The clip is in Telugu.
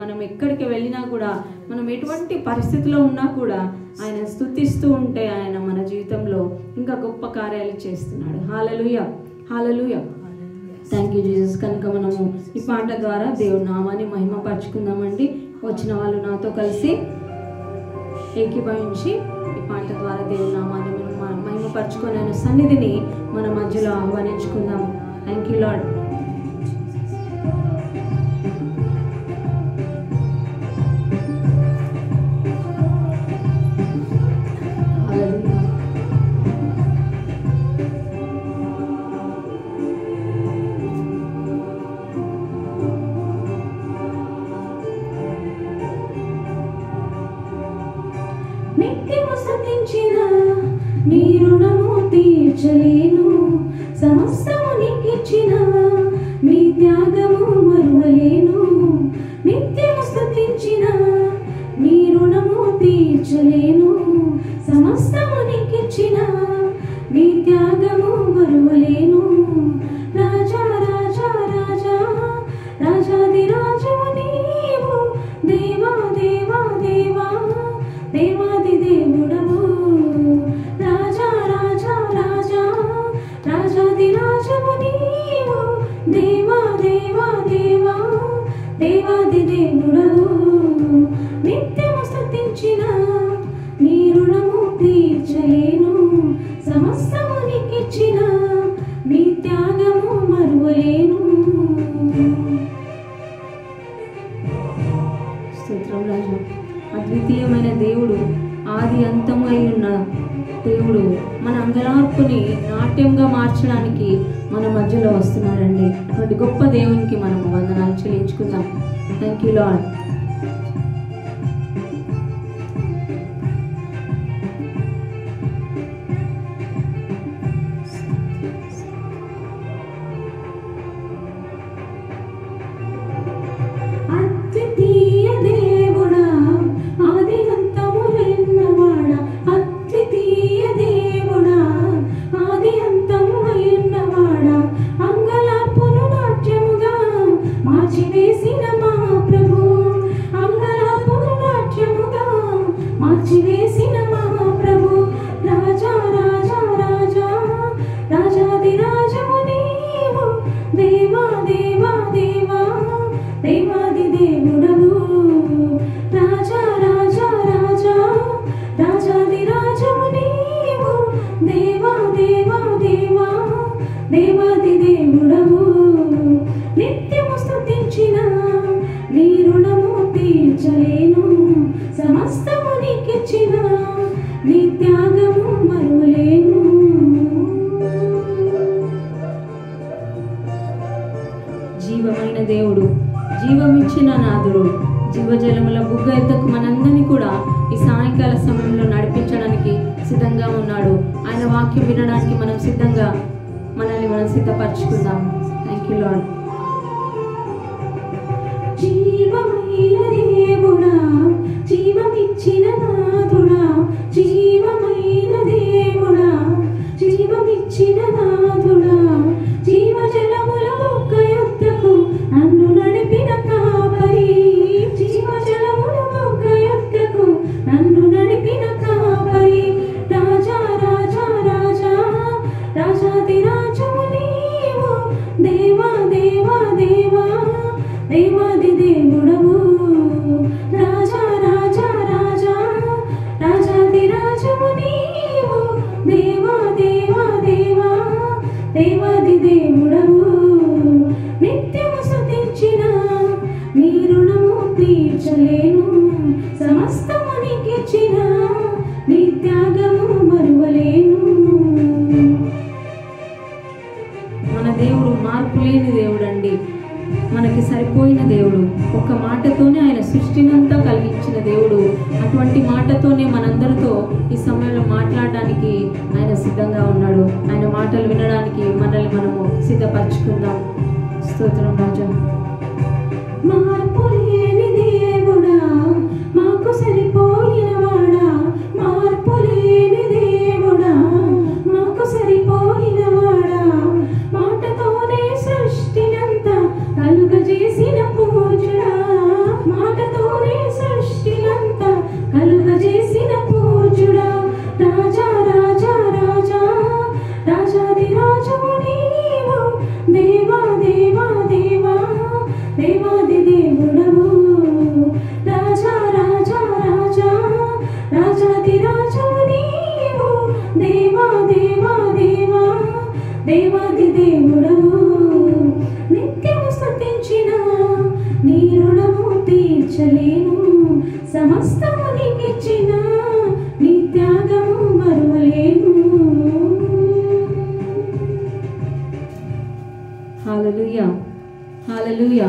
మనం ఎక్కడికి వెళ్ళినా కూడా, మనం ఎటువంటి పరిస్థితిలో ఉన్నా కూడా ఆయన స్తుతిస్తూ ఉంటే ఆయన మన జీవితంలో ఇంకా గొప్ప కార్యాలు చేస్తున్నాడు. Hallelujah, hallelujah. Thank you Jesus. కనుక మనము ఈ పాట ద్వారా దేవుని నామాన్ని మహిమపరచుకుందామండి. వచ్చిన వాళ్ళు నాతో కలిసి ఏకీభవించి ఈ పాట ద్వారా దేవుని నామాన్ని మనం మహిమపరచుకొని ఆయన సన్నిధిని మన మధ్యలో ఆహ్వానించుకుందాం. Thank you lord. నీ రుణము తీర్చలేను, సమస్తము నీకిచ్చిన నీ త్యాగము మరువలేను. నిత్యము స్తుతించిన నీ రుణము తీర్చలేను, సమస్తము నీకిచ్చిన నీ త్యాగము మరువలేను. రాజా రాజా రాజా రాజాది రాజము నీవు, దేవా దేవా దేవా దేవాది దేవుడవు. రాజా రాజా రాజా రాజాది రాజము నీవు, దేవా దేవా దేవా దేవాది దేవుడవు. నిత్యము స్తుతించిన నీ రుణము తీర్చలేను, సమస్తము నీకిచ్చిన నీ త్యాగము మరువలేను. స్తోత్రం రాజా. అద్వితీయమైన దేవుడు, ఆది అంతము అయి ఉన్న దేవుడు మన అంగలార్పుని నాట్యంగా మార్చడానికి మన మధ్యలో వస్తున్నాడండి. అటువంటి గొప్ప దేవునికి మనము వందనాలు చెల్లించుకుందాం. Thank you lord. అద్వితీయ దేవుడా, ఆది అంతము ఉన్నవాడా, అద్వితీయ దేవుడా, ఆది అంతము ఉన్నవాడా, అంగలార్పును నాట్యముగా మార్చివేసిన మా ప్రభు, అంగలార్పును నాట్యముగా మార్చివేసిన మా ప్రభు. రాజా రాజా రాజా రాజాది రాజము నీవు, దేవా దేవా దేవా దేవాది దేవుడవు. రాజా రాజా రాజా రాజాది రాజము నీవు, దేవా దేవా దేవా దేవాది దేవుడవు. నిత్యము స్తుతించిన నీ రుణము తీర్చలేను, సమస్తము నీకిచ్చిన నీ త్యాగము మరువలేను. జీవమైన దేవుడు, జీవమిచ్చిన నాథుడు, జీవజలముల బుగ్గ ఎద్దకు మనందరినీ కూడా ఈ సాయంకాల సమయంలో నడిపించడానికి సిద్ధంగా ఉన్నాడు. ఆయన వాక్యం వినడానికి మనం సిద్ధంగా మనల్ని మనం సిద్ధపరచుకుందాం. Thank you Lord. జీవమైన దేవుడా, జీవమిచ్చిన నాథుడా, జీవమైన దేవుడా, జీవమిచ్చిన నాథుడా, జీవజలముల బుగ్గ యొద్దకు నన్ను నడిపిన కాపరి, జీవజలముల బుగ్గ యొద్దకు నన్ను నడిపిన కాపరి. రాజా రాజా రాజా రాజాది రాజము నీవు, దేవా దేవా దేవా దేవాది దేవుడవు. రాజా రాజా రాజా రాజాది రాజము నీవు, దేవా దేవా దేవా దేవాది దేవుడవు. నిత్యము స్తుతించిన నీ రుణము తీర్చలేను, సమస్తము నీకిచ్చిన నీ త్యాగము మరువలేను. మన దేవుడు మార్పు లేని దేవుడు అండి. మనకి సరిపోయిన దేవుడు. ఒక మాటతోనే ఆయన సృష్టినంతా కలిగించిన దేవుడు. అటువంటి మాటతోనే మనందరితో ఈ సమయంలో మాట్లాడడానికి ఆయన సిద్ధంగా ఉన్నాడు. ఆయన మాటలు వినడానికి మనల్ని మనము సిద్ధపరచుకుందాం. స్తోత్రం రాజా. మార్పు లేని దేవుడా, మాకు సరిపోయిన వాడా, మార్పు లేని దేవుడా, మాకు సరిపోయిన వాడా, మాటతోనే సృష్టినంతా కలుగజేసిన పూజడా, మాట దేవా దేవా దేవా దేవాది దేవుడవు రాజా రాజా రాజా రాజాది రాజవు నీవు దేవా దేవా దేవా దేవాది దేవుడవు నిత్యము స్తుతించిన నీ రుణము తీర్చలేను సమస్తము నీకిచ్చిన నీ త్యాగము మరువలేను. హల్లెలూయా హల్లెలూయా.